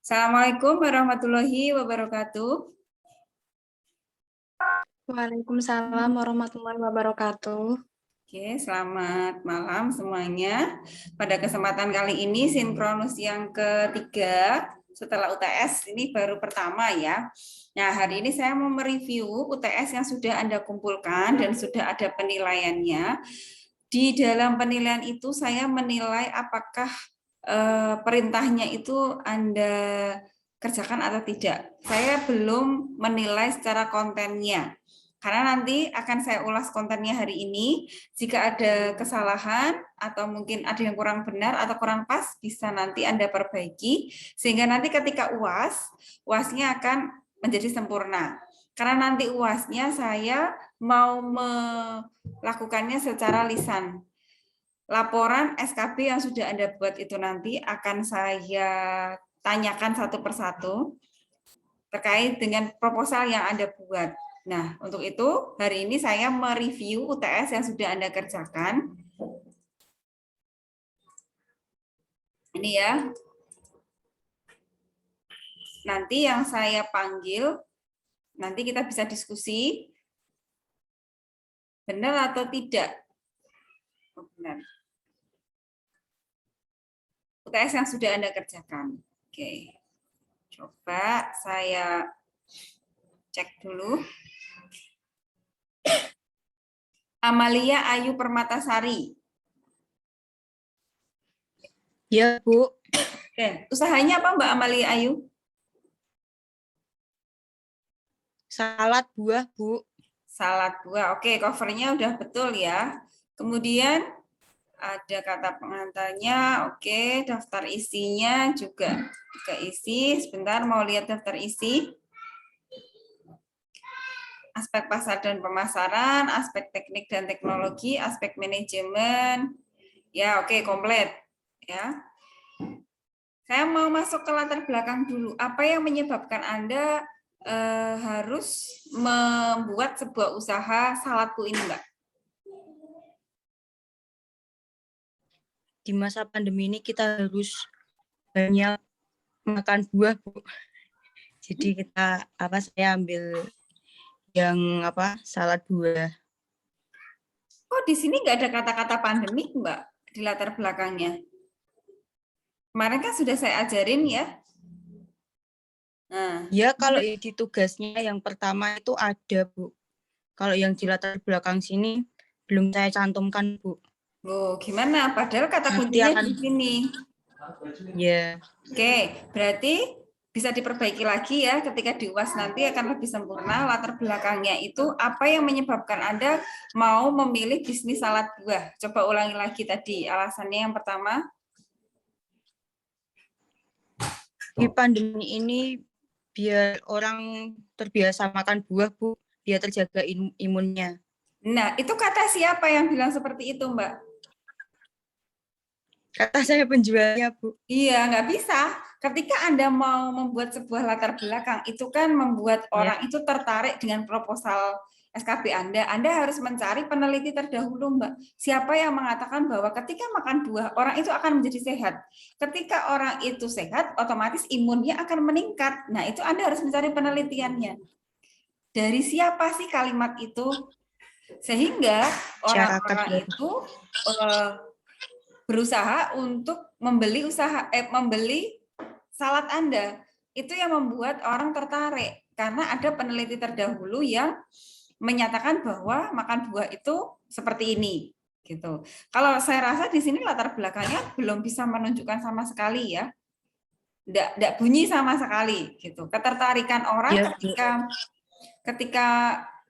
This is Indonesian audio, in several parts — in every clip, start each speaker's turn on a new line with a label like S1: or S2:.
S1: Assalamualaikum warahmatullahi wabarakatuh.
S2: Waalaikumsalam warahmatullahi wabarakatuh.
S1: Oke, selamat malam semuanya. Pada kesempatan kali ini sinkronus yang ketiga setelah UTS, ini baru pertama ya. Nah, hari ini saya mau mereview UTS yang sudah Anda kumpulkan dan sudah ada penilaiannya. Di dalam penilaian itu saya menilai apakah perintahnya itu Anda kerjakan atau tidak. Saya belum menilai secara kontennya. Karena nanti akan saya ulas kontennya hari ini. Jika ada kesalahan atau mungkin ada yang kurang benar atau kurang pas, bisa nanti Anda perbaiki. Sehingga nanti ketika UAS, UASnya akan menjadi sempurna. Karena nanti UASnya saya mau melakukannya secara lisan. Laporan SKB yang sudah Anda buat itu nanti akan saya tanyakan satu persatu terkait dengan proposal yang Anda buat. Nah, untuk itu hari ini saya mereview UTS yang sudah Anda kerjakan. Ini ya. Nanti yang saya panggil, nanti kita bisa diskusi benar atau tidak. Oh, benar. UTS yang sudah Anda kerjakan. Oke. Coba saya cek dulu. Amalia Ayu Permatasari.
S2: Ya, Bu.
S1: Oke. Usahanya apa Mbak Amalia Ayu?
S2: Salad buah, Bu.
S1: Salad buah. Oke, covernya udah betul ya. Kemudian ada kata pengantarnya. Oke, daftar isinya juga keisi. Sebentar mau lihat daftar isi. Aspek pasar dan pemasaran, aspek teknik dan teknologi, aspek manajemen. Ya, oke, komplit. Ya. Saya mau masuk ke latar belakang dulu. Apa yang menyebabkan Anda harus membuat sebuah usaha saladku ini, Mbak?
S2: Di masa pandemi ini kita harus banyak makan buah, Bu. Jadi saya ambil yang salad buah.
S1: Kok di sini nggak ada kata-kata pandemik, Mbak, di latar belakangnya? Kemarin kan sudah saya ajarin ya. Nah,
S2: Ya, kalau di tugasnya yang pertama itu ada, Bu. Kalau yang di latar belakang sini belum saya cantumkan, Bu.
S1: gimana? Padahal kata
S2: Nanti
S1: kuncinya
S2: akan
S1: di sini.
S2: ya.
S1: Oke, berarti bisa diperbaiki lagi ya ketika di UAS nanti akan lebih sempurna. Latar belakangnya itu apa yang menyebabkan Anda mau memilih bisnis salad buah? Coba ulangi lagi tadi alasannya yang pertama.
S2: Di pandemi ini biar orang terbiasa makan buah, Bu, biar terjaga imunnya.
S1: Nah, itu kata siapa yang bilang seperti itu, Mbak?
S2: Kata saya penjualnya, Bu.
S1: Iya, nggak bisa. Ketika Anda mau membuat sebuah latar belakang, itu kan membuat orang itu tertarik dengan proposal SKB Anda. Anda harus mencari peneliti terdahulu, Mbak. Siapa yang mengatakan bahwa ketika makan buah, orang itu akan menjadi sehat. Ketika orang itu sehat, otomatis imunnya akan meningkat. Nah, itu Anda harus mencari penelitiannya. Dari siapa sih kalimat itu? Sehingga orang-orang itu berusaha untuk membeli salad Anda. Itu yang membuat orang tertarik karena ada peneliti terdahulu yang menyatakan bahwa makan buah itu seperti ini gitu. Kalau saya rasa di sini latar belakangnya belum bisa menunjukkan sama sekali ya. Enggak bunyi sama sekali gitu. Ketertarikan orang
S2: Ya,
S1: ketika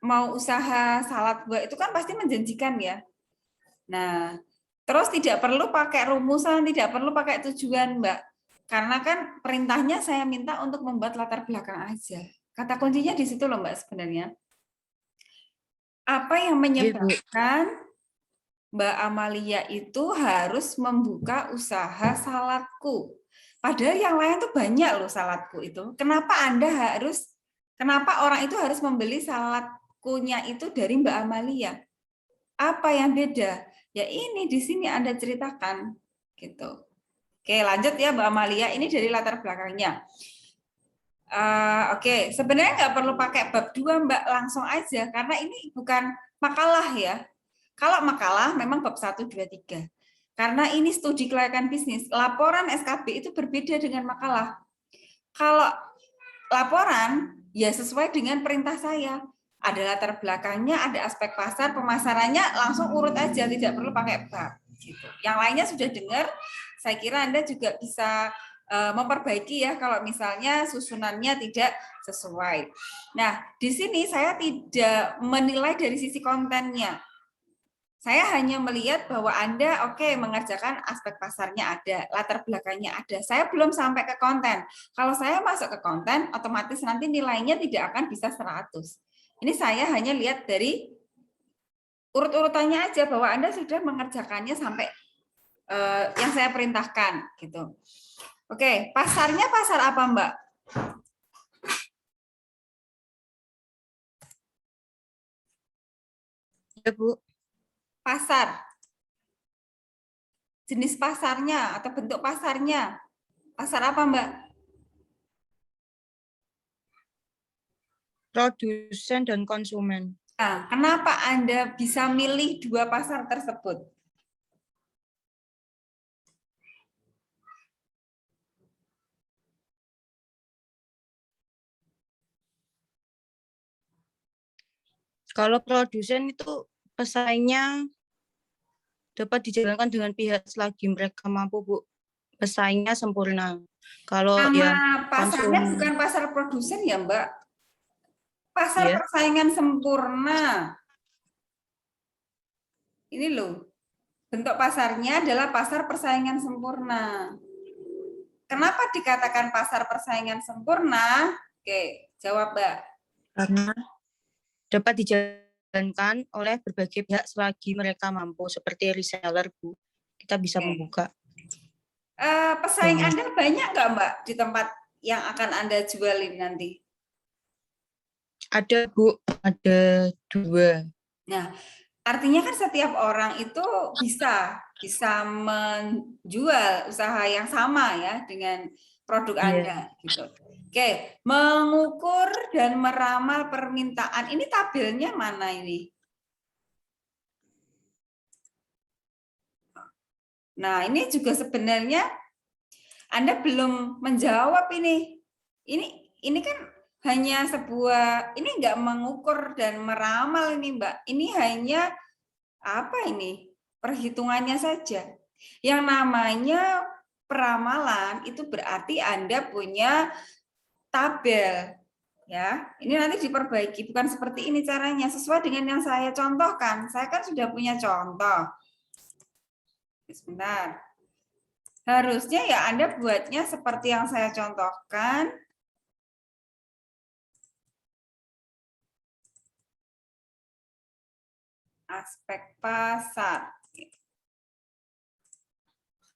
S1: mau usaha salad buah itu kan pasti menjanjikan ya. Nah, terus tidak perlu pakai rumusan, tidak perlu pakai tujuan, Mbak. Karena kan perintahnya saya minta untuk membuat latar belakang aja. Kata kuncinya di situ loh, Mbak, sebenarnya. Apa yang menyebabkan Mbak Amalia itu harus membuka usaha saladku? Padahal yang lain tuh banyak loh saladku itu. Kenapa orang itu harus membeli saladkunya itu dari Mbak Amalia? Apa yang beda? Ya ini di sini Anda ceritakan gitu. Oke, lanjut ya Mbak Amalia. Ini dari latar belakangnya. Oke, sebenarnya nggak perlu pakai bab 2 Mbak, langsung aja. Karena ini bukan makalah ya. Kalau makalah memang bab 1, 2, 3. Karena ini studi kelayakan bisnis. Laporan SKB itu berbeda dengan makalah. Kalau laporan, ya sesuai dengan perintah saya. Ada latar belakangnya, ada aspek pasar, pemasarannya langsung urut aja, tidak perlu pakai bab. Gitu. Yang lainnya sudah dengar, saya kira Anda juga bisa memperbaiki ya kalau misalnya susunannya tidak sesuai. Nah, di sini saya tidak menilai dari sisi kontennya. Saya hanya melihat bahwa Anda mengerjakan aspek pasarnya ada, latar belakangnya ada. Saya belum sampai ke konten. Kalau saya masuk ke konten, otomatis nanti nilainya tidak akan bisa 100. Ini saya hanya lihat dari urut-urutannya aja bahwa Anda sudah mengerjakannya sampai yang saya perintahkan gitu. Oke, pasarnya pasar apa, Mbak?
S2: Ya, Bu.
S1: Pasar. Jenis pasarnya atau bentuk pasarnya. Pasar apa, Mbak?
S2: Produsen dan konsumen.
S1: Nah, kenapa Anda bisa milih dua pasar tersebut?
S2: Kalau produsen itu pesaingnya dapat dijalankan dengan pihak selagi mereka mampu, Bu. Pesaingnya sempurna. Kalau
S1: Nama
S2: yang
S1: pasarnya
S2: konsum,
S1: bukan pasar produsen ya, Mbak? Pasar
S2: ya,
S1: persaingan sempurna. Ini loh, bentuk pasarnya adalah pasar persaingan sempurna. Kenapa dikatakan pasar persaingan sempurna? Oke, jawab, Mbak.
S2: karena dapat dijalankan oleh berbagai pihak selagi mereka mampu, seperti reseller, Bu. Kita bisa
S1: Oke.
S2: membuka.
S1: Pesaing Anda banyak nggak, Mbak, di tempat yang akan Anda jualin nanti?
S2: Ada, Bu. Ada 2.
S1: Nah, artinya kan setiap orang itu bisa menjual usaha yang sama ya dengan produk
S2: Iya.
S1: Anda gitu. Oke, mengukur dan meramal permintaan. Ini tabelnya mana ini? Nah, ini juga sebenarnya Anda belum menjawab ini. Ini kan hanya sebuah, ini enggak mengukur dan meramal ini, Mbak. Ini hanya apa ini? Perhitungannya saja. Yang namanya peramalan itu berarti Anda punya tabel ya. Ini nanti diperbaiki, bukan seperti ini caranya, sesuai dengan yang saya contohkan. Saya kan sudah punya contoh. Sebentar. Harusnya ya Anda buatnya seperti yang saya contohkan. Aspek pasar.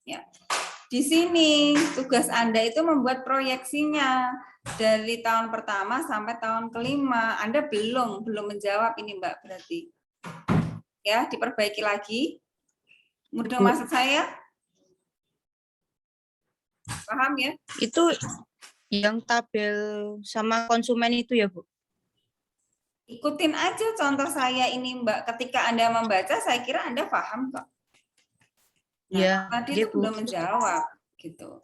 S1: Ya. Di sini tugas Anda itu membuat proyeksinya dari tahun pertama sampai tahun kelima. Anda belum menjawab ini, Mbak, berarti. Ya, diperbaiki lagi. Mudah maksud saya? Paham ya?
S2: Itu yang tabel sama konsumen itu ya, Bu?
S1: Ikutin aja contoh saya ini, Mbak. Ketika Anda membaca, saya kira Anda paham kok. Nah,
S2: Ya,
S1: tadi
S2: iya,
S1: itu
S2: Bu.
S1: belum menjawab gitu.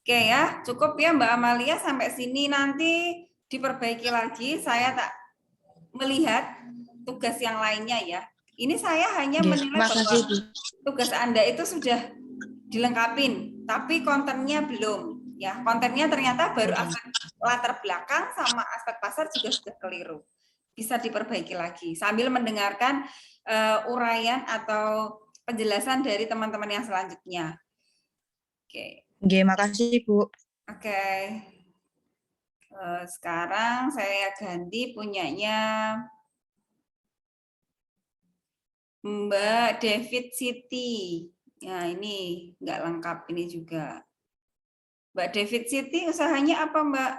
S1: Oke ya, cukup ya Mbak Amalia sampai sini, nanti diperbaiki lagi. Saya tak melihat tugas yang lainnya ya. Ini saya hanya
S2: Iya,
S1: menilai bahwa
S2: makasih, Bu.
S1: tugas Anda itu sudah dilengkapin, tapi kontennya belum. Ya, kontennya ternyata baru aspek latar belakang sama aspek pasar juga sudah keliru. Bisa diperbaiki lagi sambil mendengarkan uraian atau penjelasan dari teman-teman yang selanjutnya. Oke.
S2: Oke, makasih, Bu.
S1: Oke. Sekarang saya ganti punyanya Mbak David Siti. Ya, ini nggak lengkap ini juga. Mbak David Siti usahanya apa, Mbak?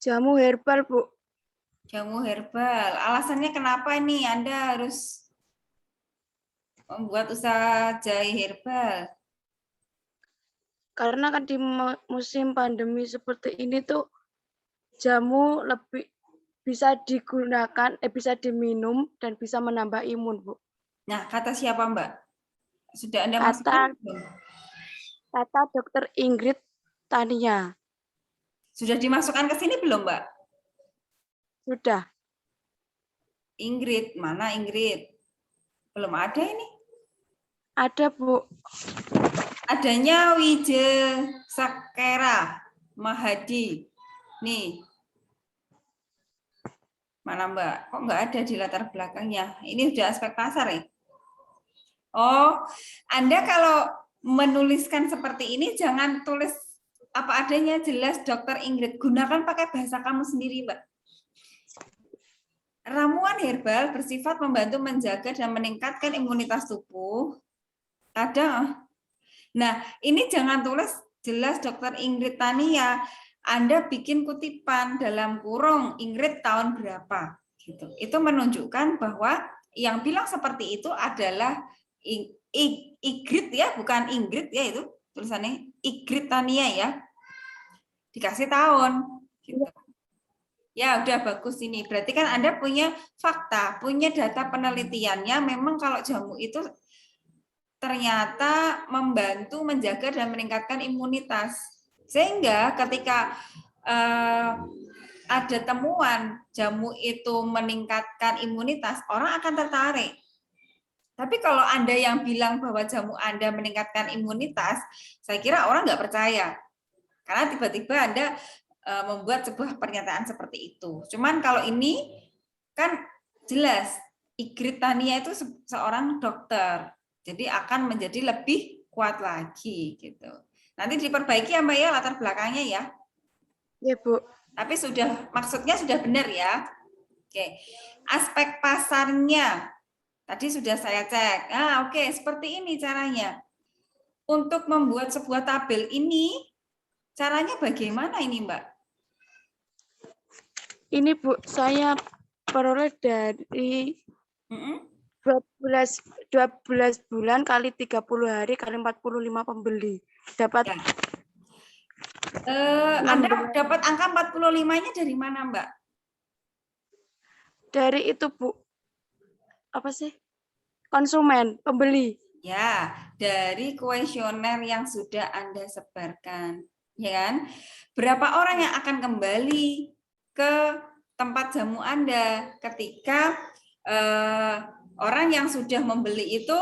S3: Jamu herbal, Bu.
S1: Jamu herbal. Alasannya kenapa nih Anda harus Membuat usaha jahe herbal.
S3: Karena kan di musim pandemi seperti ini tuh jamu lebih bisa digunakan, bisa diminum dan bisa menambah imun, Bu.
S1: Nah, kata siapa Mbak? Sudah Anda masukkan?
S3: Kata Dokter Ingrid Tania.
S1: Sudah dimasukkan ke sini belum Mbak?
S3: Sudah.
S1: Ingrid, mana Ingrid? Belum ada ini.
S3: Ada, Bu.
S1: Adanya Wije Sakera Mahadi. Nih. Mana Mbak? Kok nggak ada di latar belakangnya? Ini udah aspek pasar ya? Oh, Anda kalau menuliskan seperti ini jangan tulis apa adanya, jelas Dokter Ingrid. Gunakan pakai bahasa kamu sendiri, Mbak. Ramuan herbal bersifat membantu menjaga dan meningkatkan imunitas tubuh. Nah, ini jangan tulis jelas Dokter Ingrid Tania. Anda bikin kutipan dalam kurung Ingrid tahun berapa gitu. Itu menunjukkan bahwa yang bilang seperti itu adalah Ingrid ya, bukan Ingrid ya, itu tulisannya Ingrid Tania ya. Dikasih tahun gitu. Ya, udah bagus ini. Berarti kan Anda punya fakta, punya data penelitiannya, memang kalau jamu itu ternyata membantu menjaga dan meningkatkan imunitas. Sehingga ketika ada temuan jamu itu meningkatkan imunitas, orang akan tertarik. Tapi kalau Anda yang bilang bahwa jamu Anda meningkatkan imunitas, saya kira orang nggak percaya. Karena tiba-tiba Anda membuat sebuah pernyataan seperti itu. Cuman kalau ini kan jelas, Ingrid Tania itu seorang dokter. Jadi akan menjadi lebih kuat lagi gitu. Nanti diperbaiki ya Mbak ya latar belakangnya ya.
S3: Iya, Bu.
S1: Tapi maksudnya sudah benar ya. Oke. Aspek pasarnya tadi sudah saya cek. Oke, seperti ini caranya. Untuk membuat sebuah tabel ini caranya bagaimana ini, Mbak?
S3: Ini, Bu, saya peroleh dari 12 bulan kali 30 hari kali 45 pembeli. Dapat
S1: ya. Anda dapat angka 45-nya dari mana, Mbak?
S3: Dari itu, Bu. Apa sih? Konsumen, pembeli.
S1: Ya, dari kuesioner yang sudah Anda sebarkan. Ya kan? Berapa orang yang akan kembali ke tempat jamu Anda ketika orang yang sudah membeli itu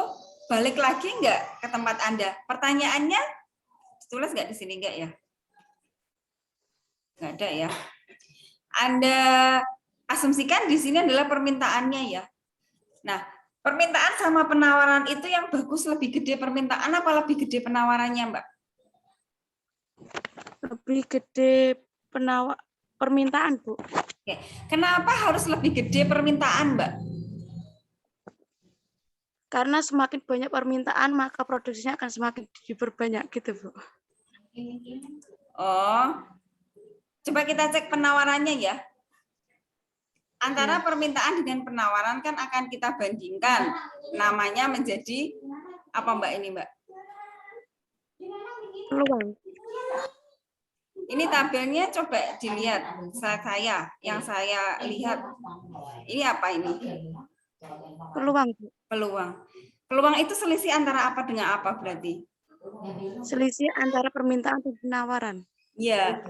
S1: balik lagi enggak ke tempat Anda? Pertanyaannya tulis nggak di sini enggak ya? Nggak ada ya. Anda asumsikan di sini adalah permintaannya ya. Nah, permintaan sama penawaran itu yang bagus lebih gede permintaan apa lebih gede penawarannya, Mbak?
S3: Lebih gede permintaan, Bu.
S1: Oke. Kenapa harus lebih gede permintaan, Mbak?
S3: Karena semakin banyak permintaan, maka produksinya akan semakin diperbanyak gitu, Bu.
S1: Oh, coba kita cek penawarannya ya. Antara permintaan dengan penawaran kan akan kita bandingkan. Namanya menjadi apa Mbak ini, Mbak?
S3: Peluang.
S1: Ini tabelnya coba dilihat yang saya lihat. Ini apa ini?
S3: Peluang.
S1: Peluang. Peluang itu selisih antara apa dengan apa berarti?
S3: Selisih antara permintaan dan penawaran.
S1: Ya,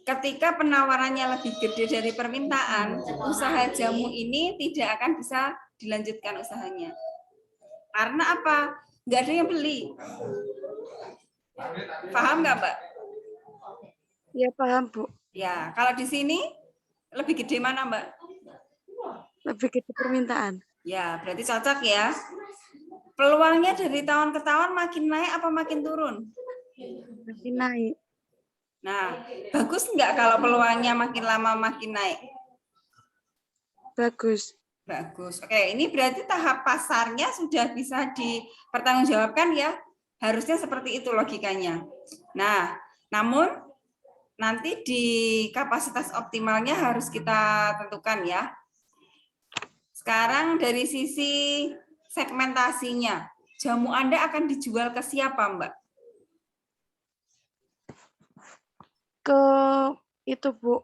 S1: ketika penawarannya lebih gede dari permintaan, usaha jamu ini tidak akan bisa dilanjutkan usahanya. Karena apa? Nggak ada yang beli. Paham nggak, Mbak?
S3: Ya, paham, Bu.
S1: Ya, kalau di sini lebih gede mana, Mbak?
S3: Lebih gede permintaan.
S1: Ya, berarti cocok ya. Peluangnya dari tahun ke tahun makin naik apa makin turun?
S3: Makin naik.
S1: Nah, bagus nggak kalau peluangnya makin lama makin naik?
S3: Bagus.
S1: Bagus. Oke, ini berarti tahap pasarnya sudah bisa dipertanggungjawabkan ya. Harusnya seperti itu logikanya. Nah, namun nanti di kapasitas optimalnya harus kita tentukan ya. Sekarang dari sisi segmentasinya. Jamu Anda akan dijual ke siapa, Mbak?
S3: Ke itu Bu,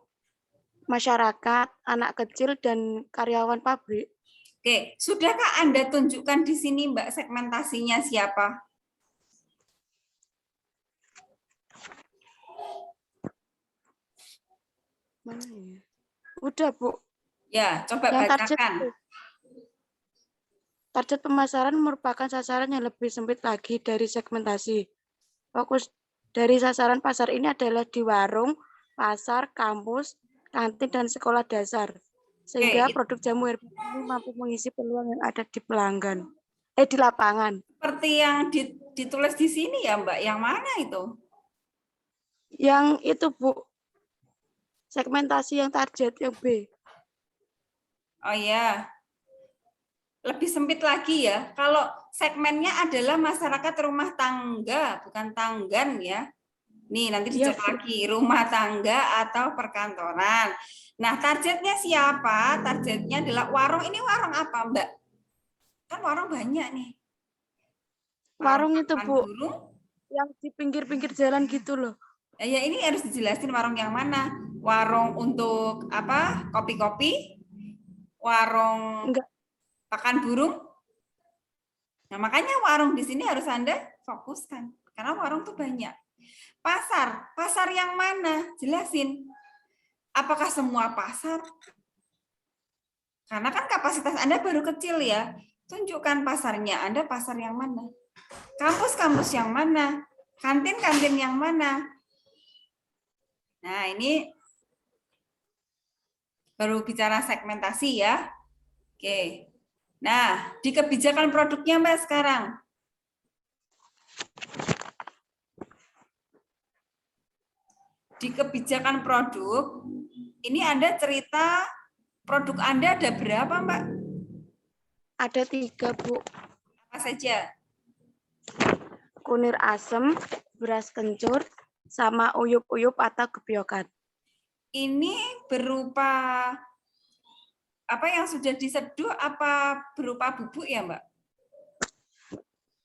S3: masyarakat, anak kecil dan karyawan pabrik.
S1: Oke, sudahkah Anda tunjukkan di sini, Mbak, segmentasinya siapa?
S3: Mana ya? Udah Bu.
S1: Ya, coba
S3: Yang target
S1: bacakan.
S3: itu. Target pemasaran merupakan sasaran yang lebih sempit lagi dari segmentasi. Fokus dari sasaran pasar ini adalah di warung, pasar, kampus, kantin, dan sekolah dasar. Sehingga
S1: Oke,
S3: produk jamu herbal ini mampu mengisi peluang yang ada di pelanggan. Di lapangan.
S1: seperti yang ditulis di sini ya, Mbak. Yang mana itu?
S3: Yang itu Bu, segmentasi yang target yang B.
S1: Oh ya, lebih sempit lagi ya. Kalau segmennya adalah masyarakat rumah tangga, bukan tanggan ya. Nih, nanti
S3: Iya
S1: dicek
S3: Bu.
S1: lagi, rumah tangga atau perkantoran. Nah, targetnya siapa? Targetnya adalah warung. Ini warung apa, Mbak? Kan warung banyak nih.
S3: Warung itu
S1: makan
S3: Bu,
S1: burung.
S3: yang di pinggir-pinggir jalan gitu loh.
S1: Ya, ini harus dijelasin warung yang mana. Warung untuk apa? Kopi-kopi? Warung
S3: Enggak,
S1: pakan burung? Nah, makanya warung di sini harus Anda fokuskan. Karena warung tuh banyak. Pasar yang mana? Jelasin. Apakah semua pasar? Karena kan kapasitas Anda baru kecil ya. Tunjukkan pasarnya. Anda pasar yang mana? Kampus-kampus yang mana? Kantin-kantin yang mana? Nah, ini baru bicara segmentasi ya. Oke. Nah, di kebijakan produknya Mbak sekarang. Di kebijakan produk, ini Anda cerita produk Anda ada berapa, Mbak?
S3: ada 3 Bu.
S1: Apa saja?
S3: Kunir asem, beras kencur, sama uyup-uyup atau gepiokan.
S1: Ini berupa apa yang sudah diseduh apa berupa bubuk ya, Mbak?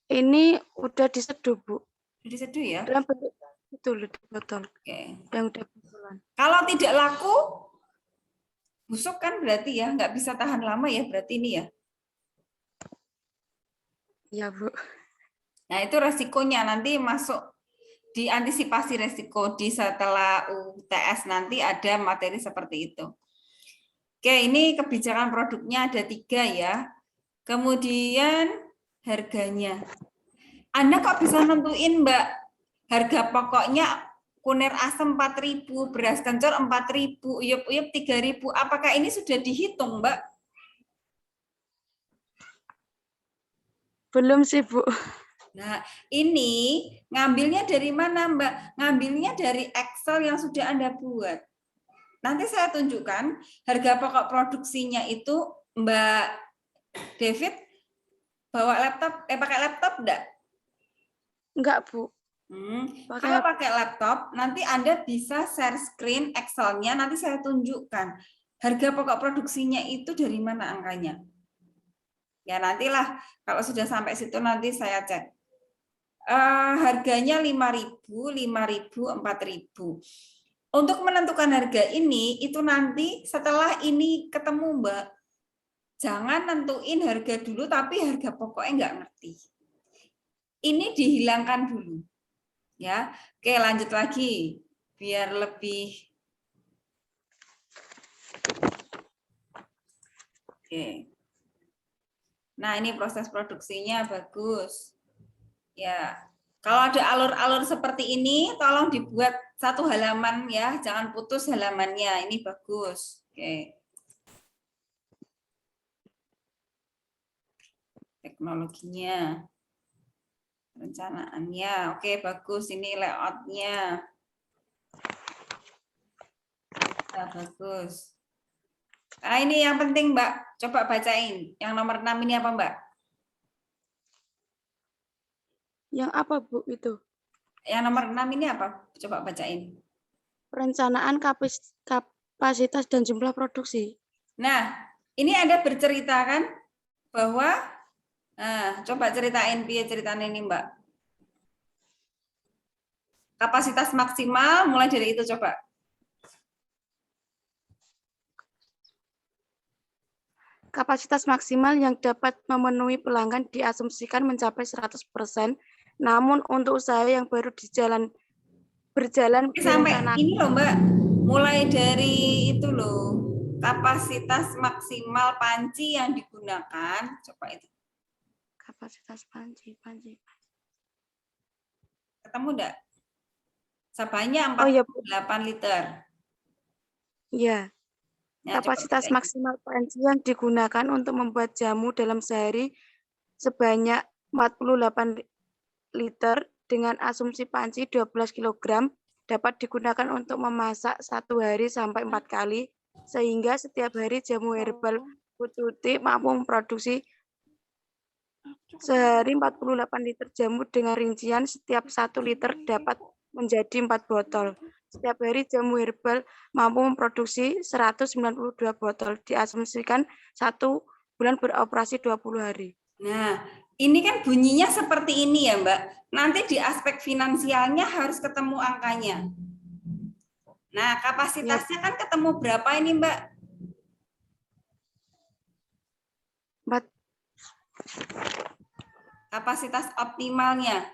S3: Ini udah diseduh Bu.
S1: Sudah diseduh ya?
S3: Dalam bentuk itu loh di botol.
S1: Oke.
S3: Yang udah botolan.
S1: Kalau tidak laku, busuk kan berarti ya, nggak bisa tahan lama ya berarti ini ya.
S3: Iya Bu.
S1: Nah, itu resikonya nanti masuk diantisipasi resiko di setelah UTS nanti ada materi seperti itu. Oke, ini kebijakan produknya ada 3 ya. Kemudian harganya. Anda kok bisa nentuin, Mbak? Harga pokoknya kunir asam 4.000, beras kencur 4.000, uyup-uyup 3.000. Apakah ini sudah dihitung, Mbak?
S3: Belum sih Bu.
S1: Nah, ini ngambilnya dari mana, Mbak? Ngambilnya dari Excel yang sudah Anda buat. Nanti saya tunjukkan harga pokok produksinya itu, Mbak David, bawa laptop, pakai laptop enggak?
S3: Enggak Bu.
S1: Kalau pakai laptop, nanti Anda bisa share screen Excel-nya, nanti saya tunjukkan. Harga pokok produksinya itu dari mana angkanya. Ya nantilah, kalau sudah sampai situ nanti saya cek. Harganya 5.000, 5.000, 4.000. Untuk menentukan harga ini, itu nanti setelah ini ketemu Mbak. Jangan nentuin harga dulu, tapi harga pokoknya nggak ngerti. Ini dihilangkan dulu. Ya, oke lanjut lagi biar lebih. Oke. Nah ini proses produksinya bagus. Ya, kalau ada alur-alur seperti ini, tolong dibuat 1 halaman ya, jangan putus halamannya. Ini bagus. Oke. Teknologinya, rencanaannya, oke bagus. Ini layoutnya. Ya, bagus. Nah, ini yang penting, Mbak. Coba bacain. Yang nomor 6 ini apa, Mbak?
S3: Yang apa Bu itu?
S1: Yang nomor 6 ini apa? Coba bacain.
S3: Perencanaan kapasitas dan jumlah produksi.
S1: Nah, ini Anda bercerita kan bahwa Nah, coba ceritain piye ceritanya ini, Mbak. Kapasitas maksimal mulai dari itu coba.
S3: Kapasitas maksimal yang dapat memenuhi pelanggan diasumsikan mencapai 100%, namun untuk usaha yang baru berjalan
S1: Sampai
S3: direncanakan
S1: ini loh, Mbak. Mulai dari itu loh. Kapasitas maksimal panci yang digunakan. Coba itu.
S3: kapasitas panci.
S1: Ketemu enggak? Sebanyak
S3: Oh iya, Bu.
S1: 48 liter.
S3: Iya.
S1: Nah, coba
S3: Kapasitas
S1: kita-
S3: maksimal panci yang digunakan untuk membuat jamu dalam sehari sebanyak 48 liter dengan asumsi panci 12 kg dapat digunakan untuk memasak 1 hari sampai 4 kali, sehingga setiap hari jamu herbal Bu Tuti mampu memproduksi sehari 48 liter jamu dengan rincian setiap 1 liter dapat menjadi 4 botol. Setiap hari jamu herbal mampu memproduksi 192 botol. Diasumsikan 1 bulan beroperasi 20 hari.
S1: Nah, ini kan bunyinya seperti ini ya, Mbak. Nanti di aspek finansialnya harus ketemu angkanya. Nah, kapasitasnya kan ketemu berapa ini, Mbak?
S3: 4
S1: Kapasitas optimalnya.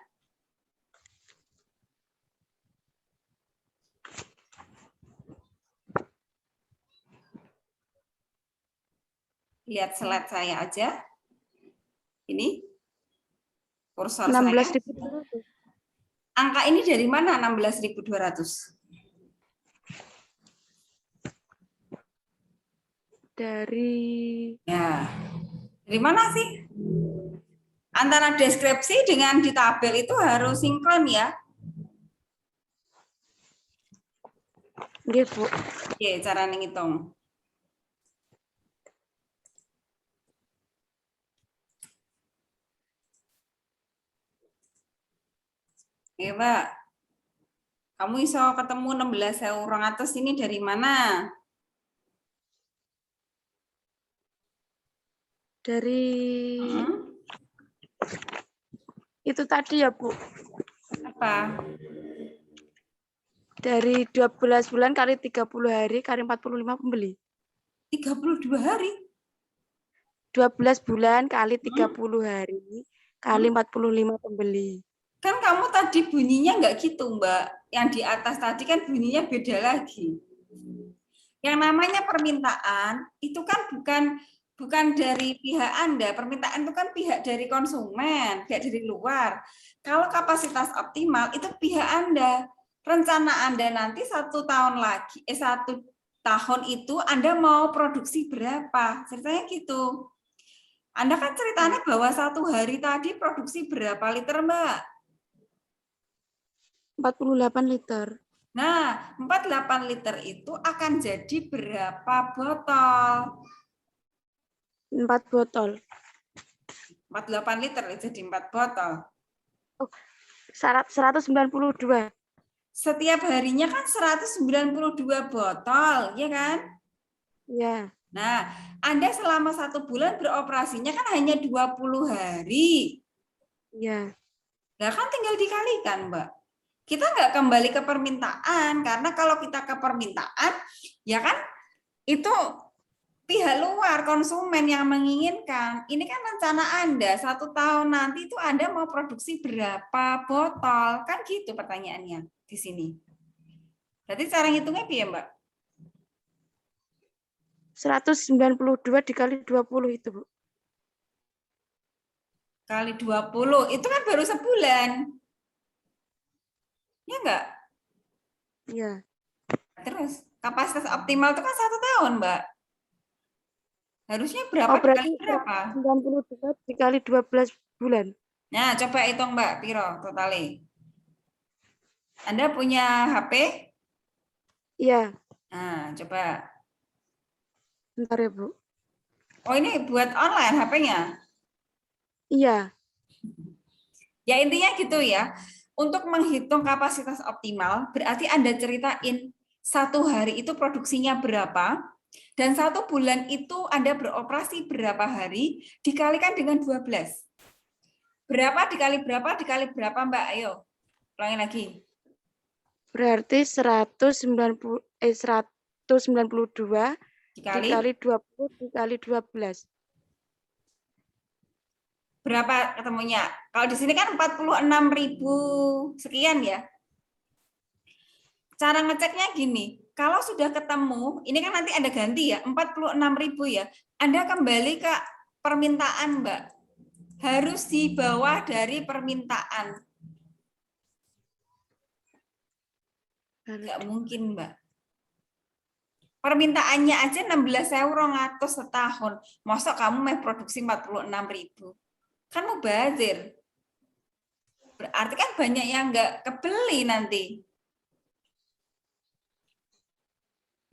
S1: Lihat slide saya aja. Ini kursor saya.
S3: 16.200.
S1: Angka ini dari mana 16.200?
S3: Dari
S1: Ya. Dari mana sih? Antara deskripsi dengan di tabel itu harus sinkron ya.
S3: nggih, Bu.
S1: Oke, cara ngitung. Oke, Mbak. Kamu iso ketemu 16.200 ini dari mana?
S3: Dari
S1: Hmm?
S3: itu tadi ya, Bu.
S1: Apa?
S3: Dari 12 bulan kali 30 hari kali 45 pembeli.
S1: 32 hari.
S3: 12 bulan kali 30 hari kali 45 pembeli.
S1: Kan kamu tadi bunyinya nggak gitu, Mbak. Yang di atas tadi kan bunyinya beda lagi. Yang namanya permintaan itu kan bukan dari pihak Anda. Permintaan itu kan pihak dari konsumen, pihak dari luar. Kalau kapasitas optimal itu pihak Anda. Rencana Anda nanti 1 tahun lagi, 1 tahun itu Anda mau produksi berapa? Ceritanya gitu. Anda kan ceritanya bahwa 1 hari tadi produksi berapa liter, Mbak?
S3: 48 liter.
S1: Nah, 48 liter itu akan jadi berapa botol?
S3: 4 botol.
S1: 48 liter jadi 4 botol.
S3: 192.
S1: Setiap harinya kan 192 botol, ya kan?
S3: Ya.
S1: Nah, Anda selama 1 bulan beroperasinya kan hanya 20 hari.
S3: Ya.
S1: Nah, kan tinggal dikalikan, Mbak. Kita nggak kembali ke permintaan, karena kalau kita ke permintaan, ya kan itu pihak luar, konsumen yang menginginkan. Ini kan rencana Anda, 1 tahun nanti itu Anda mau produksi berapa botol. Kan gitu pertanyaannya di sini. Berarti cara ngitungnya piye, Mbak?
S3: 192 dikali 20 itu, Bu.
S1: Kali 20, itu kan baru sebulan. Ya enggak?
S3: Ya.
S1: Terus, kapasitas optimal itu kan 1 tahun, Mbak. Harusnya berapa
S3: Oh, berarti
S1: dikali berapa?
S3: 92 dikali 12 bulan.
S1: Nah, coba hitung, Mbak, piro totali. Anda punya HP?
S3: Iya.
S1: Nah, coba.
S3: Bentar ya, Bu.
S1: Oh, ini buat online HP-nya?
S3: Iya.
S1: Ya, intinya gitu ya. Untuk menghitung kapasitas optimal, berarti Anda ceritain 1 hari itu produksinya berapa, dan 1 bulan itu Anda beroperasi berapa hari, dikalikan dengan 12. Berapa dikali berapa, Mbak? Ayo, ulangi lagi.
S3: Berarti 192
S1: Dikali
S3: dikali 20 dikali 12.
S1: berapa ketemunya? Kalau di sini kan 46.000 sekian ya. Cara ngeceknya gini, kalau sudah ketemu, ini kan nanti ada ganti ya, 46.000 ya. Anda kembali ke permintaan, Mbak. Harus di bawah dari permintaan. Nggak mungkin, Mbak. Permintaannya aja 16.200 setahun. Masa kamu mau produksi 46.000? Kan mubazir. Berarti kan banyak yang nggak kebeli nanti.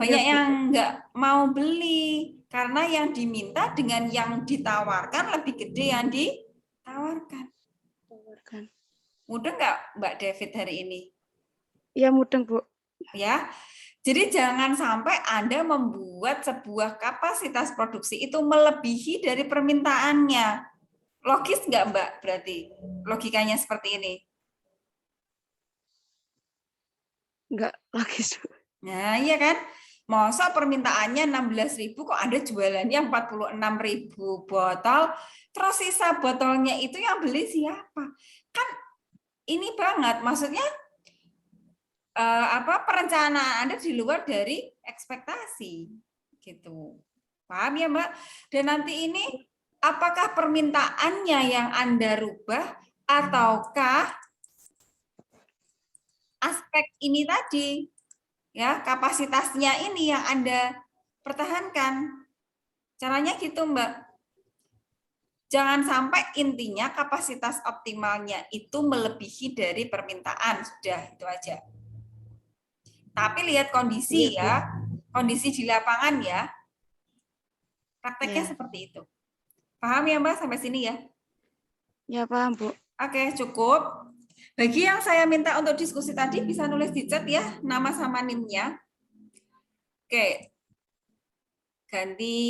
S1: Banyak
S3: Iya, Bu.
S1: yang nggak mau beli. Karena yang diminta dengan yang ditawarkan lebih gede yang ditawarkan.
S3: Tawarkan.
S1: Mudah nggak Mbak David hari ini?
S3: Iya, mudeng, Bu.
S1: Ya, jadi jangan sampai Anda membuat sebuah kapasitas produksi itu melebihi dari permintaannya. Logis nggak Mbak berarti logikanya seperti ini?
S3: Enggak logis, Bu.
S1: Nah iya kan? Masa permintaannya 16.000 kok Anda jualannya 46.000 botol, terus sisa botolnya itu yang beli siapa? Kan ini banget, maksudnya perencanaan Anda di luar dari ekspektasi gitu. Paham ya, Mbak? Dan nanti ini apakah permintaannya yang Anda rubah ataukah aspek ini tadi ya, kapasitasnya ini yang Anda pertahankan. Caranya gitu, Mbak. Jangan sampai intinya kapasitas optimalnya itu melebihi dari permintaan, sudah itu aja. Tapi lihat kondisi ya, kondisi di lapangan ya. Prakteknya seperti itu. Paham ya Mbak sampai sini ya?
S3: Ya, paham, Bu.
S1: Oke, cukup. Bagi yang saya minta untuk diskusi tadi bisa nulis di chat ya, nama sama NIM-nya. Oke. Ganti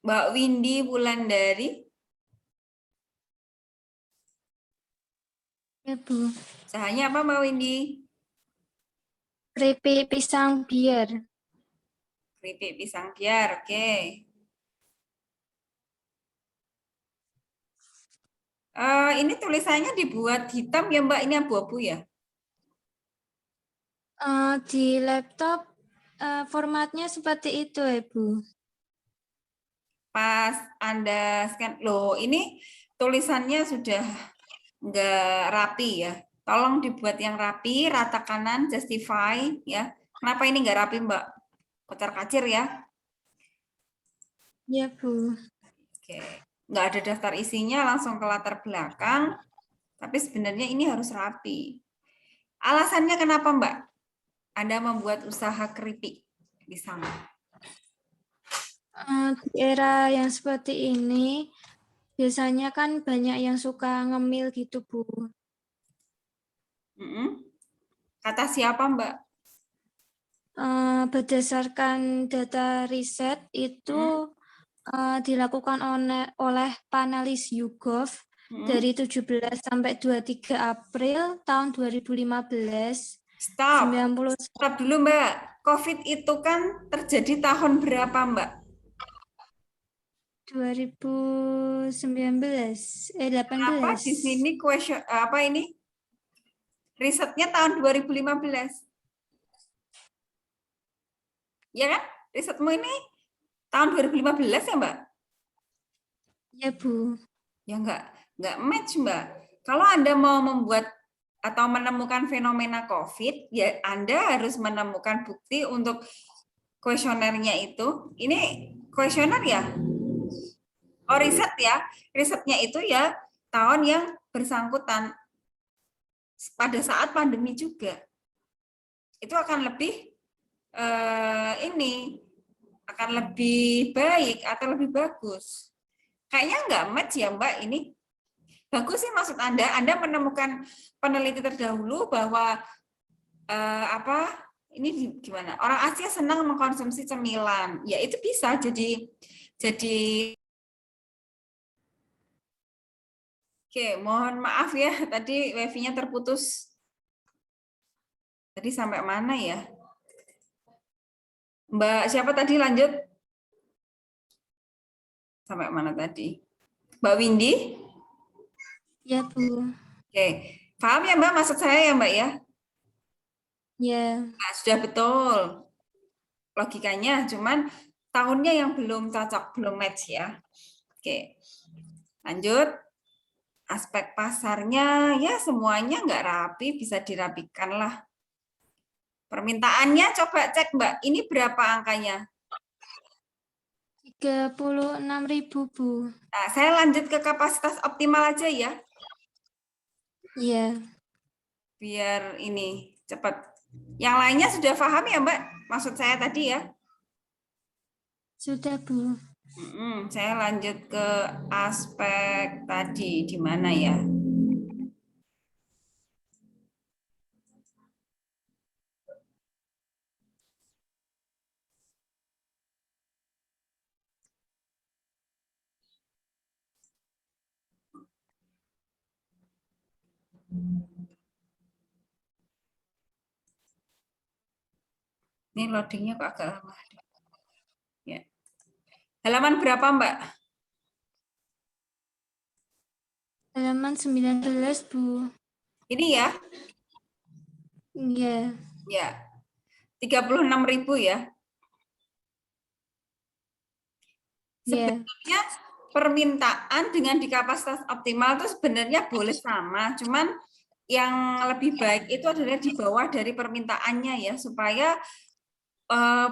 S1: Mbak Windy Wulandari.
S4: Ya, Bu.
S1: Usahanya apa Mbak Windy?
S4: Keripik pisang biar.
S1: Keripik pisang biar, oke. Ini tulisannya dibuat hitam ya Mbak, ini abu-abu ya?
S4: Di laptop formatnya seperti itu, Ibu.
S1: Pas Anda scan, loh ini tulisannya sudah nggak rapi ya. Tolong dibuat yang rapi, rata kanan, justify ya. Kenapa ini nggak rapi Mbak? Kocar kacir ya?
S4: Ya, Bu.
S1: Oke, nggak ada daftar isinya, langsung ke latar belakang. Tapi sebenarnya ini harus rapi. Alasannya kenapa Mbak? Anda membuat usaha keripik pisang.
S4: Di era yang seperti ini, biasanya kan banyak yang suka ngemil gitu, Bu.
S1: Kata siapa Mbak?
S4: Berdasarkan data riset itu dilakukan oleh panelis YouGov dari 17 sampai 23 April tahun 2015.
S1: Stop.
S4: 90.
S1: Stop dulu Mbak. COVID itu kan terjadi tahun berapa Mbak?
S4: 2019, 18.
S1: Kenapa di sini question apa ini? Risetnya tahun 2015. Ya kan? Risetmu ini tahun 2015 ya, Mbak?
S4: Ya, Bu.
S1: Ya enggak match, Mbak. Kalau Anda mau membuat atau menemukan fenomena COVID, ya Anda harus menemukan bukti untuk kuesionernya itu. Ini kuesioner ya? Oh, riset ya. Risetnya itu ya tahun yang bersangkutan pada saat pandemi juga. Itu akan lebih ini akan lebih baik atau lebih bagus. Kayaknya enggak match ya Mbak ini. Bagus sih maksud Anda menemukan peneliti terdahulu bahwa gimana? Orang Asia senang mengkonsumsi cemilan. Ya itu bisa jadi Oke, mohon maaf ya tadi wifi-nya terputus. Tadi sampai mana ya? Mbak siapa tadi lanjut? Sampai mana tadi? Mbak Windy?
S4: Ya, Bu.
S1: Oke. Paham ya Mbak maksud saya ya Mbak ya?
S4: Ya.
S1: Nah, sudah betul. Logikanya cuman tahunnya yang belum cocok, belum match ya. Oke. Lanjut. Aspek pasarnya ya semuanya nggak rapi, bisa dirapikan lah. Permintaannya coba cek Mbak, ini berapa angkanya?
S4: 36.000, Bu.
S1: Nah, saya lanjut ke kapasitas optimal aja ya,
S4: Ya.
S1: biar ini cepat. Yang lainnya sudah paham ya Mbak, maksud saya tadi ya?
S4: Sudah, Bu.
S1: Saya lanjut ke aspek tadi, di mana ya? Ini loadingnya kok agak lama. Ya. Halaman berapa Mbak?
S4: Halaman 19, Bu.
S1: Ini ya?
S4: Ya.
S1: Ya. 36.000 ya.
S4: Ya.
S1: Sebenarnya permintaan dengan di kapasitas optimal itu sebenarnya boleh sama, cuman yang lebih baik itu adalah di bawah dari permintaannya ya, supaya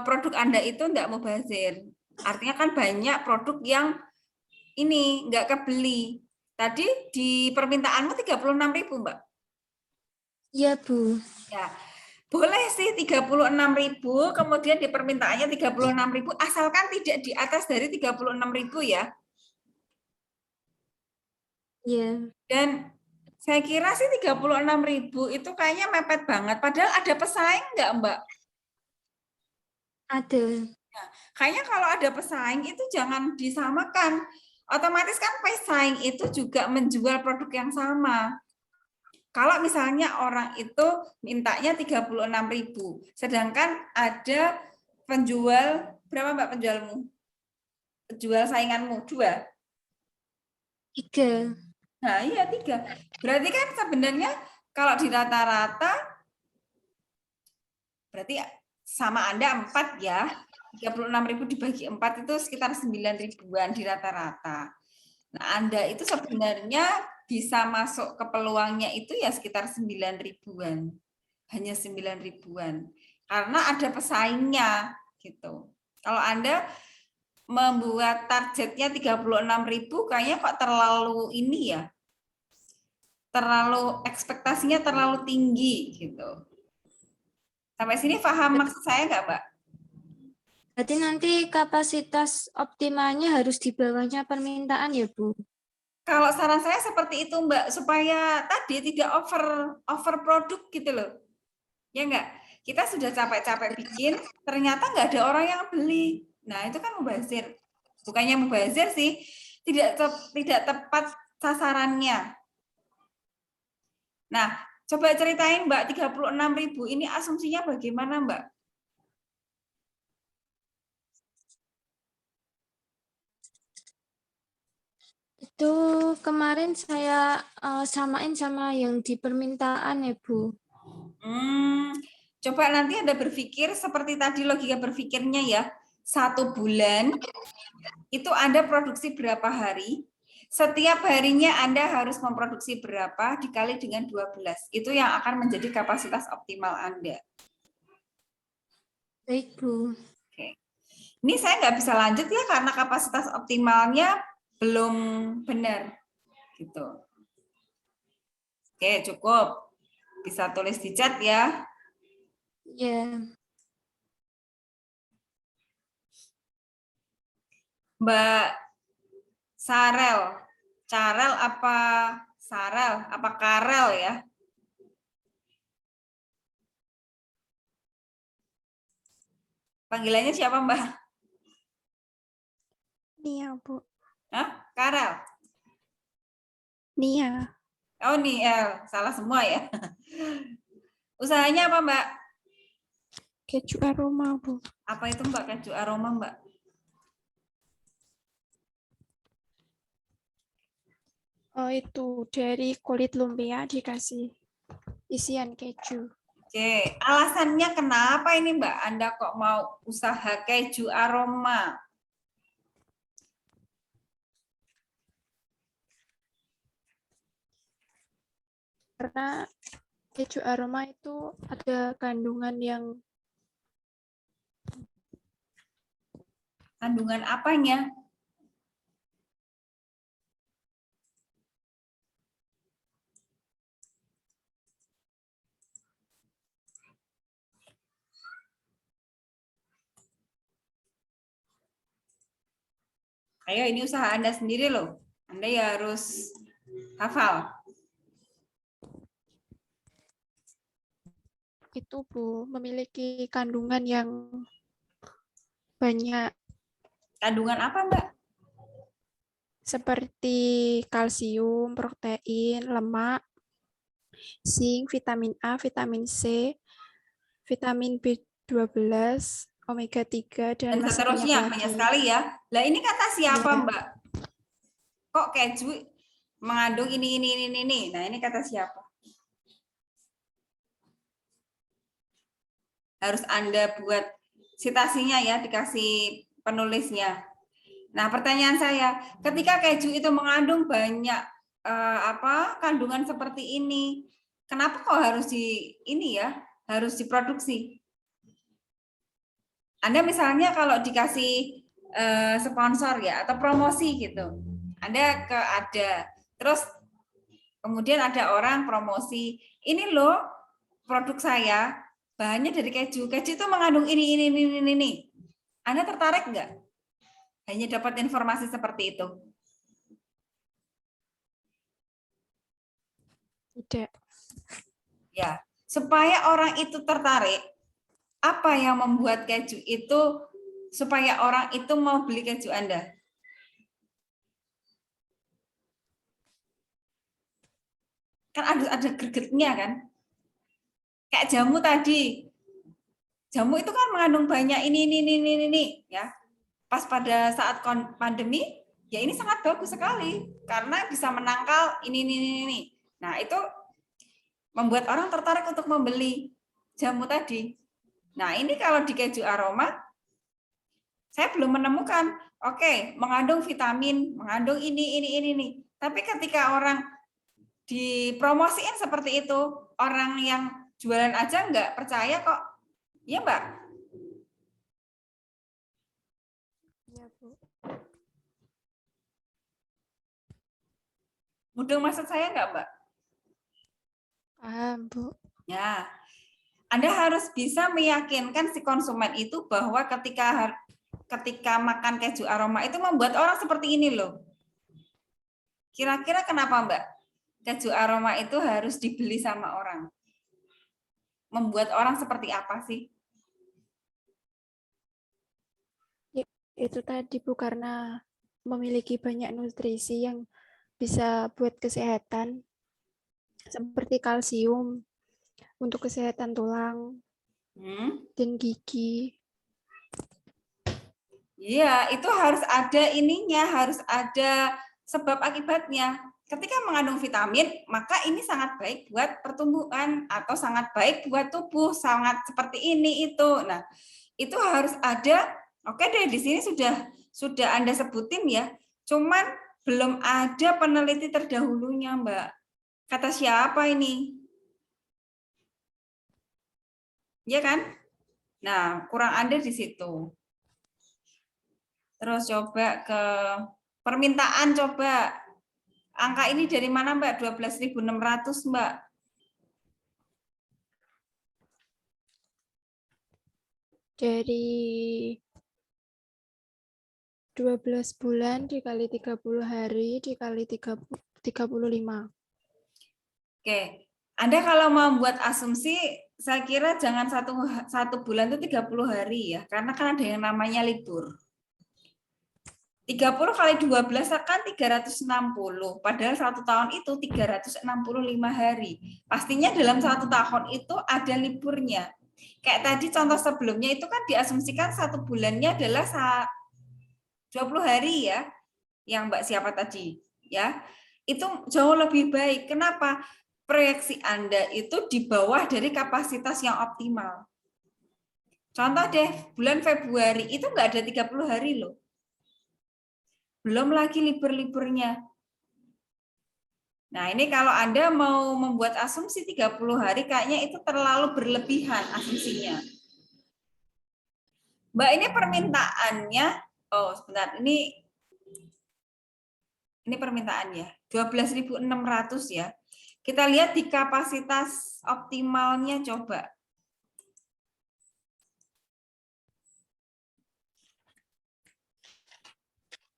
S1: produk Anda itu enggak mubazir. Artinya kan banyak produk yang ini enggak kebeli. Tadi di permintaanmu 36.000, Mbak.
S4: Ya, Bu.
S1: Ya. Boleh sih 36.000, kemudian di permintaannya 36.000, asalkan tidak di atas dari 36.000 ya.
S4: Ya.
S1: Dan saya kira sih 36.000 itu kayaknya mepet banget. Padahal ada pesaing nggak, Mbak?
S4: Ada.
S1: Kayaknya kalau ada pesaing itu jangan disamakan. Otomatis kan pesaing itu juga menjual produk yang sama. Kalau misalnya orang itu mintanya 36.000, sedangkan ada penjual, berapa Mbak penjualmu? Penjual sainganmu, 2.
S4: 3.
S1: Nah iya 3. Berarti kan sebenarnya kalau di rata-rata berarti sama Anda 4 ya. 36.000 dibagi 4 itu sekitar 9.000-an di rata-rata. Nah, Anda itu sebenarnya bisa masuk ke peluangnya itu ya sekitar 9.000-an. Hanya 9.000-an. Karena ada pesaingnya gitu. Kalau Anda membuat targetnya 36.000 kayaknya kok terlalu ini ya. Terlalu ekspektasinya terlalu tinggi gitu. Sampai sini paham maksud saya nggak, Mbak?
S4: Berarti nanti kapasitas optimalnya harus di bawahnya permintaan ya, Bu?
S1: Kalau saran saya seperti itu, Mbak, supaya tadi tidak over produk gitu loh. Ya enggak? Kita sudah capek-capek bikin, ternyata nggak ada orang yang beli. Nah, itu kan mubazir. Bukannya mubazir sih, tidak tepat sasarannya. Nah, coba ceritain Mbak, 36.000 ini asumsinya bagaimana, Mbak?
S4: Itu kemarin saya samain sama yang di permintaan ya, Bu.
S1: Coba nanti Anda berpikir seperti tadi logika berpikirnya ya. 1 bulan itu Anda produksi berapa hari? Setiap harinya Anda harus memproduksi berapa dikali dengan 12. Itu yang akan menjadi kapasitas optimal Anda.
S4: Baik, Bu.
S1: Oke. Ini saya nggak bisa lanjut ya karena kapasitas optimalnya belum benar. Gitu. Oke, cukup. Bisa tulis di chat ya.
S4: Ya.
S1: Mbak Sarel. Carel apa Sarel? Apa Karel ya? Panggilannya siapa, Mbak?
S5: Nia, Bu.
S1: Hah? Karel?
S5: Nia.
S1: Oh, Niel. Salah semua ya. Usahanya apa, Mbak?
S5: Keju aroma, Bu.
S1: Apa itu, Mbak, keju aroma, Mbak?
S5: Oh, itu dari kulit lumpia dikasih isian keju.
S1: Oke, alasannya kenapa ini, Mbak? Anda kok mau usaha keju aroma?
S5: Karena keju aroma itu ada kandungan yang
S1: Kandungan apanya? Ayo, ini usaha Anda sendiri loh. Anda ya harus hafal.
S5: itu, Bu, memiliki kandungan yang banyak
S1: Kandungan apa, Mbak?
S5: seperti kalsium, protein, lemak, zinc, vitamin A, vitamin C, vitamin B12, omega 3, dan
S1: Dan
S5: masih
S1: seterusnya,
S5: banyak
S1: banyak
S5: lagi.
S1: sekali ya. Lah ini kata siapa,
S5: Iya.
S1: Mbak? Kok keju mengandung ini. Nah, ini kata siapa? Harus Anda buat citasinya ya, dikasih penulisnya. Nah, pertanyaan saya, ketika keju itu mengandung banyak kandungan seperti ini, kenapa kok harus harus diproduksi? Anda misalnya kalau dikasih sponsor ya atau promosi gitu, Anda terus kemudian ada orang promosi, ini loh produk saya bahannya dari keju itu mengandung ini. Anda tertarik nggak? Hanya dapat informasi seperti itu.
S5: Tidak.
S1: Ya, supaya orang itu tertarik, apa yang membuat keju itu supaya orang itu mau beli keju Anda? Kan ada gregetnya kan? Kayak jamu tadi. Jamu itu kan mengandung banyak ini ya. Pas pada saat pandemi, ya ini sangat bagus sekali karena bisa menangkal ini. Nah, itu membuat orang tertarik untuk membeli jamu tadi. Nah, ini kalau di keju aroma, saya belum menemukan, oke, mengandung vitamin, mengandung ini. Tapi ketika orang dipromosiin seperti itu, orang yang jualan aja nggak percaya kok. Iya, Mbak?
S5: Iya, Bu.
S1: Mudeng maksud saya nggak, Mbak?
S5: Paham, Bu.
S1: Ya, Anda harus bisa meyakinkan si konsumen itu bahwa ketika makan keju aroma itu membuat orang seperti ini loh. Kira-kira kenapa, Mbak? Keju aroma itu harus dibeli sama orang. Membuat orang seperti apa sih?
S5: Itu tadi, Bu, karena memiliki banyak nutrisi yang bisa buat kesehatan, seperti kalsium untuk kesehatan tulang dan gigi.
S1: Iya, itu harus ada ininya, harus ada sebab akibatnya. Ketika mengandung vitamin, maka ini sangat baik buat pertumbuhan atau sangat baik buat tubuh, sangat seperti ini itu. Nah, itu harus ada. Oke deh, di sini sudah Anda sebutin ya. Cuman belum ada peneliti terdahulunya, Mbak. Kata siapa ini? Iya kan? Nah, kurang ada di situ. Terus coba ke permintaan, coba. Angka ini dari mana, Mbak? 12.600, Mbak.
S5: Dari 12 bulan dikali 30 hari dikali 35.
S1: Oke. Anda kalau mau buat asumsi, saya kira jangan satu bulan itu 30 hari ya, karena kan ada yang namanya libur. 30 kali 12 kan 360, padahal 1 tahun itu 365 hari. Pastinya dalam 1 tahun itu ada liburnya. Kayak tadi contoh sebelumnya itu kan diasumsikan 1 bulannya adalah 20 hari ya, yang Mbak siapa tadi ya. Itu jauh lebih baik. Kenapa? Proyeksi Anda itu di bawah dari kapasitas yang optimal. Contoh deh, bulan Februari itu nggak ada 30 hari loh. Belum lagi libur-liburnya. Nah, ini kalau Anda mau membuat asumsi 30 hari, kayaknya itu terlalu berlebihan asumsinya. Mbak, ini permintaannya, oh sebentar, ini permintaannya, 12.600 ya. Kita lihat di kapasitas optimalnya coba.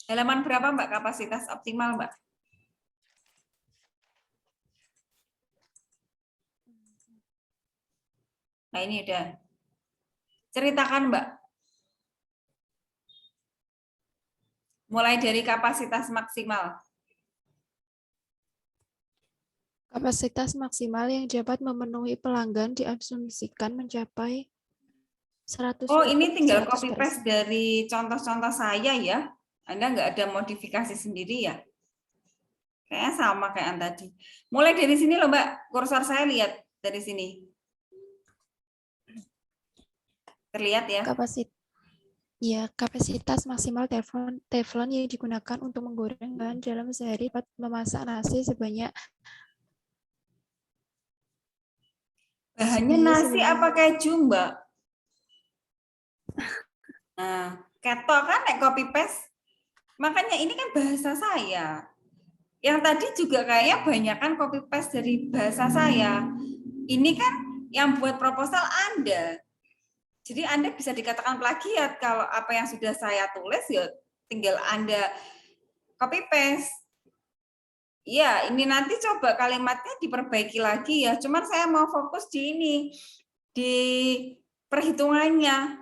S1: Halaman berapa Mbak kapasitas optimal Mbak? Nah ini udah. Ceritakan Mbak. Mulai dari kapasitas maksimal.
S5: Kapasitas maksimal yang dapat memenuhi pelanggan diasumsikan mencapai 100.
S1: Oh ini tinggal
S5: 100%.
S1: copy paste dari contoh-contoh saya ya. Anda nggak ada modifikasi sendiri ya. Kayaknya sama kayak yang tadi. Mulai dari sini loh Mbak. Kursor saya lihat dari sini. Terlihat ya?
S5: Kapasitas maksimal teflon yang digunakan untuk menggoreng bahan dalam sehari dapat memasak nasi sebanyak
S1: Bahannya nasi apa keju Mbak? Nah, keto kan naik copy paste. Makanya ini kan bahasa saya. Yang tadi juga kayaknya banyak kan copy paste dari bahasa saya. Ini kan yang buat proposal Anda. Jadi Anda bisa dikatakan plagiat kalau apa yang sudah saya tulis ya tinggal Anda copy paste. Ya, ini nanti coba kalimatnya diperbaiki lagi ya. Cuman saya mau fokus di ini, di perhitungannya.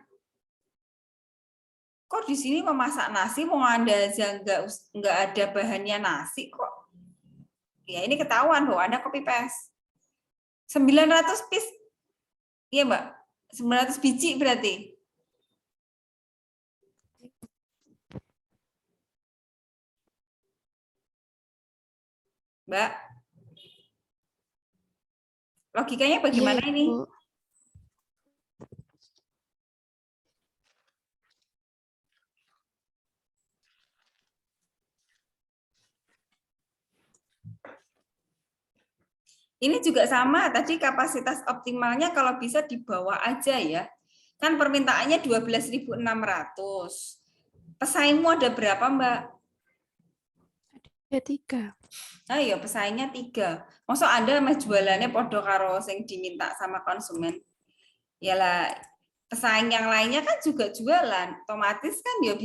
S1: Kok di sini memasak nasi, mau Anda aja nggak ada bahannya nasi kok. Ya, ini ketahuan bahwa Anda copy paste. 900 piece. Iya, Mbak. 900 biji berarti. Mbak. Logikanya bagaimana
S5: Iya,
S1: ini?
S5: Bu.
S1: Ini juga sama, tadi kapasitas optimalnya kalau bisa di bawah aja ya. Kan permintaannya 12.600. Pesaingmu ada berapa, Mbak?
S5: Ada 3.
S1: Ah iya, pesaingnya 3. Maksud Anda mah jualannya podo karo sing diminta sama konsumen. Yalah, pesaing yang lainnya kan juga jualan. Otomatis kan ya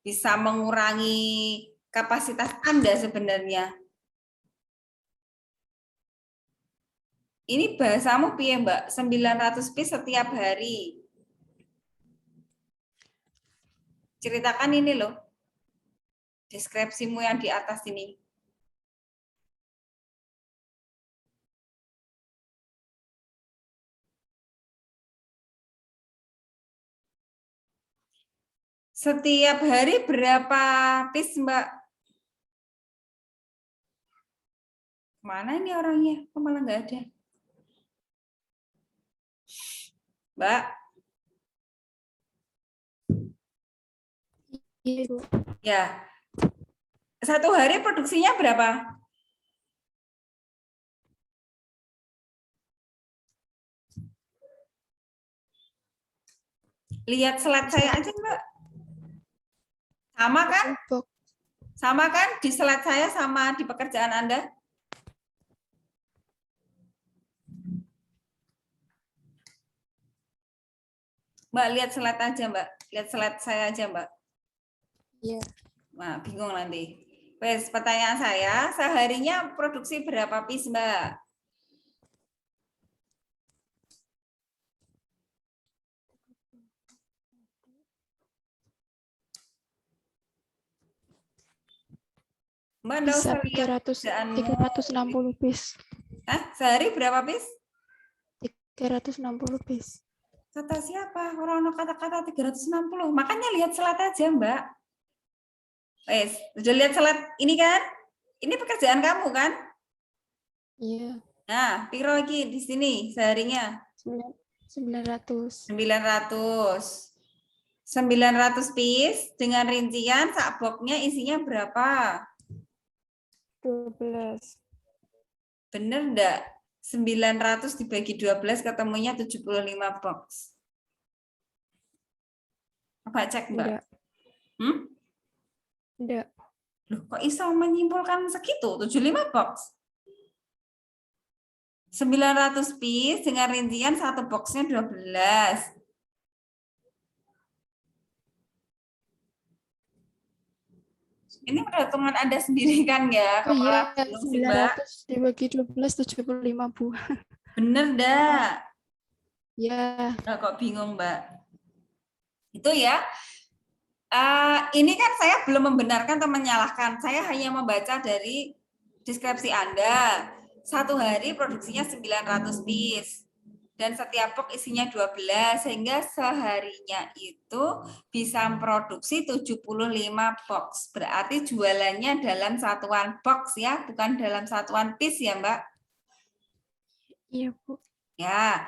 S1: bisa mengurangi kapasitas Anda sebenarnya. Ini bahasamu piye, Mbak? 900 piece setiap hari. Ceritakan ini loh. Deskripsimu yang di atas ini. Setiap hari berapa piece, Mbak? Mana ini orangnya? Kok malah nggak ada? Mbak?
S5: Iya, Bu.
S1: Ya. Satu hari produksinya berapa? Lihat slide saya aja, Mbak. Sama kan? Sama kan di slide saya sama di pekerjaan Anda? Mbak, lihat slide aja, Mbak. Lihat slide saya aja, Mbak.
S5: Iya.
S1: Nah, bingung nanti. Wes, pertanyaan saya, seharinya produksi berapa piece, Mbak? Mbak nggak
S5: Bisa
S1: usah lihat kerjaanmu.
S5: 360 bis.
S1: Hah? Sehari berapa bis?
S5: 360 bis.
S1: Kata siapa? Orang kata-kata 360. Makanya lihat selat aja, Mbak. Wes, udah lihat selat ini kan? Ini pekerjaan kamu kan?
S5: Iya,
S1: Nah, piro lagi di sini seharinya?
S5: 900.
S1: 900. 900 piece dengan rincian sak boxnya isinya berapa?
S5: 12.
S1: Bener enggak? 900 dibagi 12 ketemunya 75 box. Coba cek, Mbak.
S5: Enggak, enggak.
S1: Loh, kok iso menyimpulkan segitu? 75 box. 900 piece dengan rincian satu boxnya 12. Ini perhitungan Anda sendiri kan ya,
S5: Oh
S1: kepala
S5: iya,
S1: bingung sih, Mbak.
S5: 900 dibagi 12, 75, Bu.
S1: Bener enggak?
S5: Ya,
S1: Kok bingung, Mbak? Itu ya. Ini kan saya belum membenarkan atau menyalahkan. Saya hanya membaca dari deskripsi Anda. Satu hari produksinya 900 piece. Dan setiap box isinya 12, sehingga seharinya itu bisa memproduksi 75 box. Berarti jualannya dalam satuan box ya, bukan dalam satuan piece ya, Mbak?
S5: iya, Bu.
S1: Ya.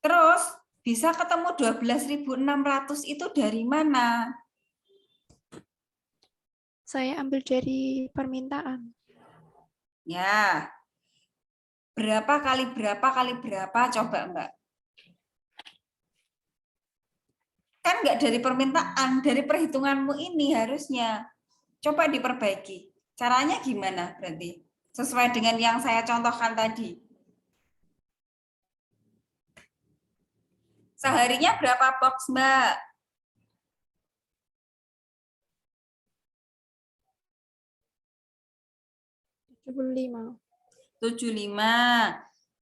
S1: Terus bisa ketemu 12.600 itu dari mana?
S5: Saya ambil dari permintaan.
S1: Ya. Berapa kali berapa coba, Mbak? Kan nggak dari permintaan, dari perhitunganmu ini harusnya. Coba diperbaiki. Caranya gimana berarti? Sesuai dengan yang saya contohkan tadi. Seharinya berapa box, Mbak?
S5: 75.
S1: 75.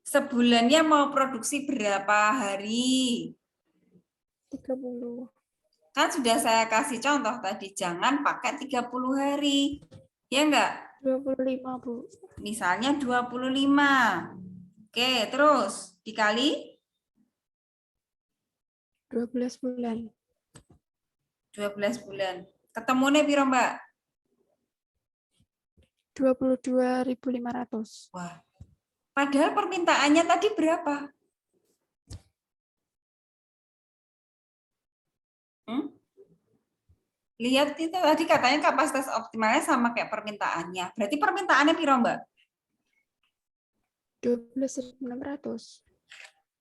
S1: Sebulannya mau produksi berapa hari?
S5: 30.
S1: Kan sudah saya kasih contoh tadi, jangan pakai 30 hari. Ya enggak?
S5: 25, Bu.
S1: Misalnya 25. Oke, terus dikali
S5: 12 bulan.
S1: 12 bulan. Ketemu nih piro, Mbak?
S5: 22.500.
S1: Wah. Padahal permintaannya tadi berapa? Lihat itu tadi katanya kapasitas optimalnya sama kayak permintaannya. Berarti permintaannya piro, Mbak?
S5: 12.600.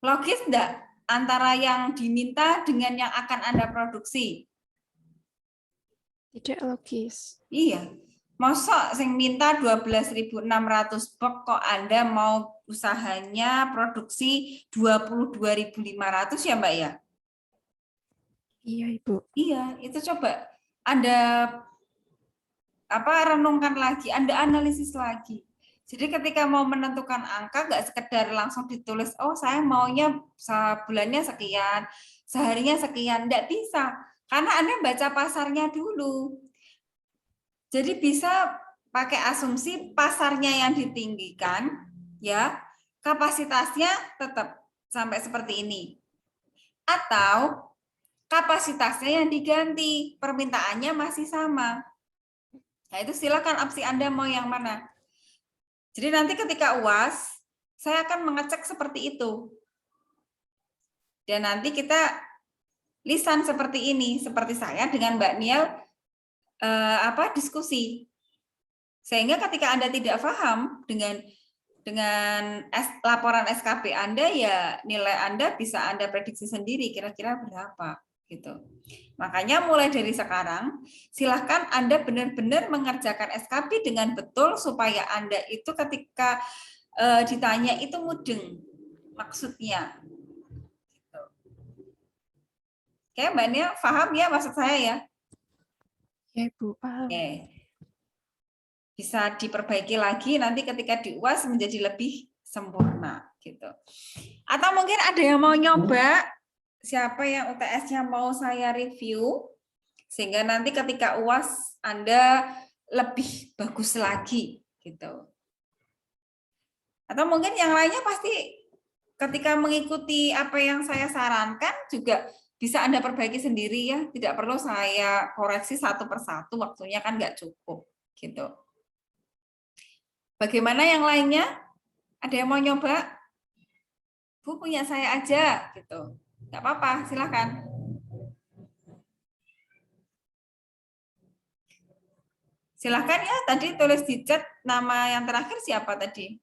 S1: Logis enggak antara yang diminta dengan yang akan Anda produksi?
S5: Tidak logis.
S1: Iya. Mosok sing minta 12.600 box kok Anda mau usahanya produksi 22.500 ya, Mbak ya?
S5: Iya, Ibu.
S1: Iya, itu coba Anda renungkan lagi, Anda analisis lagi. Jadi ketika mau menentukan angka, nggak sekedar langsung ditulis, oh saya maunya sebulannya sekian, seharinya sekian. Nggak bisa, karena Anda baca pasarnya dulu. Jadi bisa pakai asumsi pasarnya yang ditinggikan, ya kapasitasnya tetap sampai seperti ini. Atau kapasitasnya yang diganti, permintaannya masih sama. Nah itu silakan opsi Anda mau yang mana. Jadi nanti ketika UAS, saya akan mengecek seperti itu. Dan nanti kita lisan seperti ini, seperti saya dengan Mbak Niel diskusi. Sehingga ketika Anda tidak paham dengan laporan SKP Anda, ya nilai Anda bisa Anda prediksi sendiri kira-kira berapa gitu. Makanya mulai dari sekarang silahkan Anda benar-benar mengerjakan SKP dengan betul supaya Anda itu ketika ditanya itu mudeng maksudnya. Gitu. Oke, Mbak Nia paham ya maksud saya ya?
S5: Ya, Ibu, paham.
S1: Oke. Bisa diperbaiki lagi nanti ketika di UAS menjadi lebih sempurna gitu. Atau mungkin ada yang mau nyoba, siapa yang UTS-nya mau saya review, sehingga nanti ketika UAS Anda lebih bagus lagi gitu. Atau mungkin yang lainnya pasti ketika mengikuti apa yang saya sarankan juga bisa Anda perbaiki sendiri ya, tidak perlu saya koreksi satu persatu, waktunya kan nggak cukup gitu. Bagaimana yang lainnya? Ada yang mau nyoba? Bu, punya saya aja gitu. Nggak apa-apa, silakan. Silakan ya, tadi tulis di chat nama yang terakhir siapa tadi?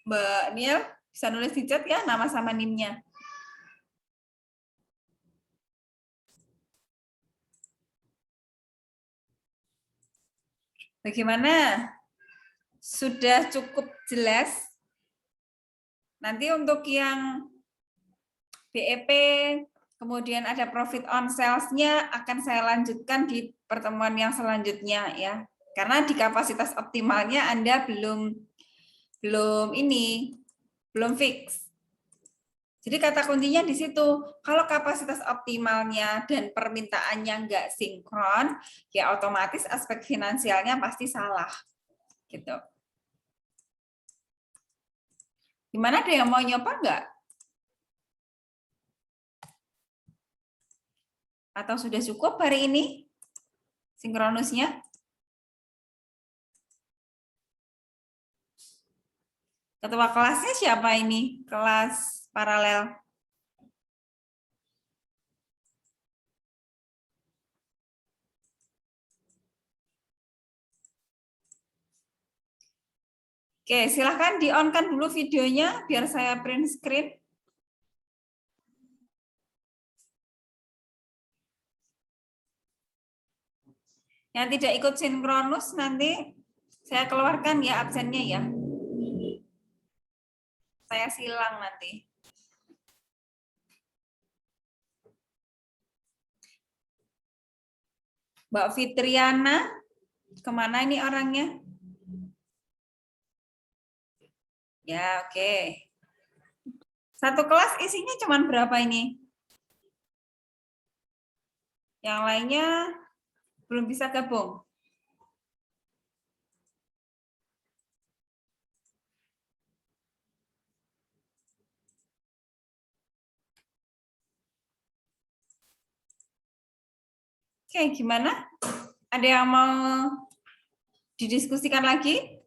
S1: Mbak Niel, bisa nulis di chat ya nama sama NIM-nya. Bagaimana? Sudah cukup jelas? Nanti untuk yang BEP, kemudian ada profit on sales-nya akan saya lanjutkan di pertemuan yang selanjutnya ya. Karena di kapasitas optimalnya Anda belum fix. Jadi kata kuncinya di situ, kalau kapasitas optimalnya dan permintaannya nggak sinkron, ya otomatis aspek finansialnya pasti salah. Gitu. Gimana, ada yang mau nyoba nggak? Atau sudah cukup hari ini sinkronusnya? Ketua kelasnya siapa ini? Kelas paralel. Oke, silahkan di-on-kan dulu videonya biar saya print screen. Yang tidak ikut sinkronus nanti saya keluarkan ya absennya ya. Saya silang nanti. Mbak Fitriana, kemana ini orangnya? Ya, oke. Satu kelas isinya cuma berapa ini? Yang lainnya belum bisa gabung. Oke, gimana? Ada yang mau didiskusikan lagi?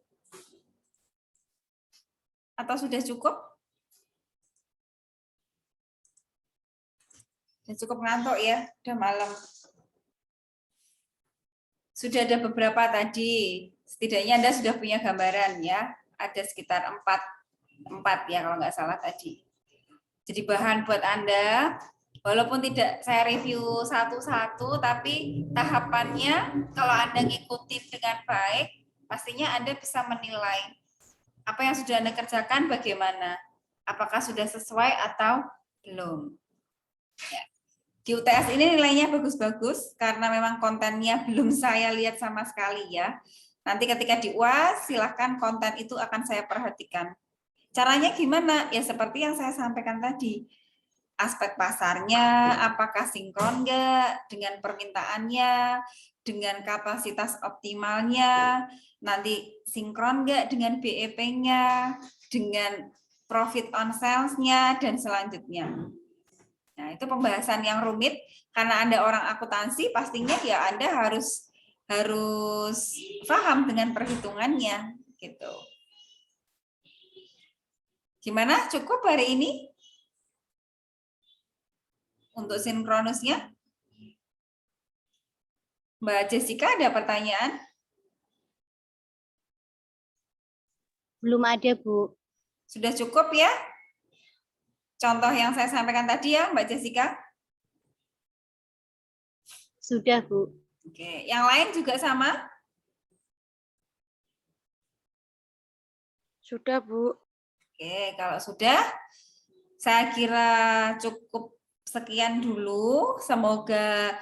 S1: Atau sudah cukup? Sudah cukup ngantuk ya, udah malam. Sudah ada beberapa tadi, setidaknya Anda sudah punya gambaran ya, ada sekitar 4 ya kalau nggak salah tadi. Jadi bahan buat Anda, walaupun tidak saya review satu-satu, tapi tahapannya kalau Anda ngikutin dengan baik, pastinya Anda bisa menilai apa yang sudah Anda kerjakan bagaimana, apakah sudah sesuai atau belum. Ya. Di UTS ini nilainya bagus-bagus karena memang kontennya belum saya lihat sama sekali ya. Nanti ketika di UAS silahkan konten itu akan saya perhatikan. Caranya gimana? Ya seperti yang saya sampaikan tadi. Aspek pasarnya, apakah sinkron nggak dengan permintaannya, dengan kapasitas optimalnya, nanti sinkron nggak dengan BEP-nya, dengan profit on sales-nya, dan selanjutnya. Nah, itu pembahasan yang rumit karena Anda orang akuntansi, pastinya ya Anda harus paham dengan perhitungannya gitu. Gimana? Cukup hari ini? Untuk sinkronusnya? Mbak Jessica ada pertanyaan?
S6: Belum ada, Bu.
S1: Sudah cukup ya? Contoh yang saya sampaikan tadi ya, Mbak Jessica?
S6: Sudah, Bu.
S1: Oke, yang lain juga sama?
S3: Sudah, Bu.
S1: Oke, kalau sudah, saya kira cukup sekian dulu. Semoga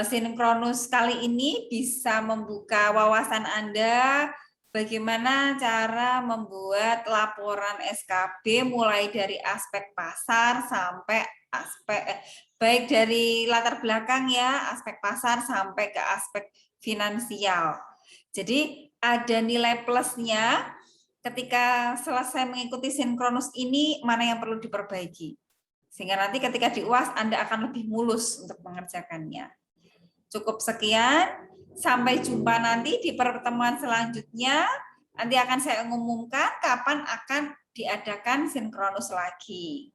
S1: sinkronus kali ini bisa membuka wawasan Anda bagaimana cara membuat laporan SKB mulai dari aspek pasar sampai baik dari latar belakang ya, aspek pasar sampai ke aspek finansial. Jadi ada nilai plusnya ketika selesai mengikuti sinkronus ini, mana yang perlu diperbaiki. Sehingga nanti ketika di UAS Anda akan lebih mulus untuk mengerjakannya. Cukup sekian, sampai jumpa nanti di pertemuan selanjutnya. Nanti akan saya umumkan kapan akan diadakan sinkronus lagi.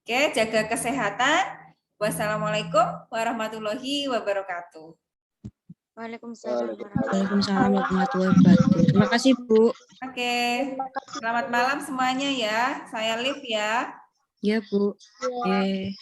S1: Oke, jaga kesehatan. Wassalamualaikum warahmatullahi wabarakatuh.
S3: Waalaikumsalam.
S2: Waalaikumsalam warahmatullahi wabarakatuh. Terima kasih, Bu.
S1: Oke, selamat malam semuanya ya. Saya Liv ya.
S2: Ya, Bu. Oke.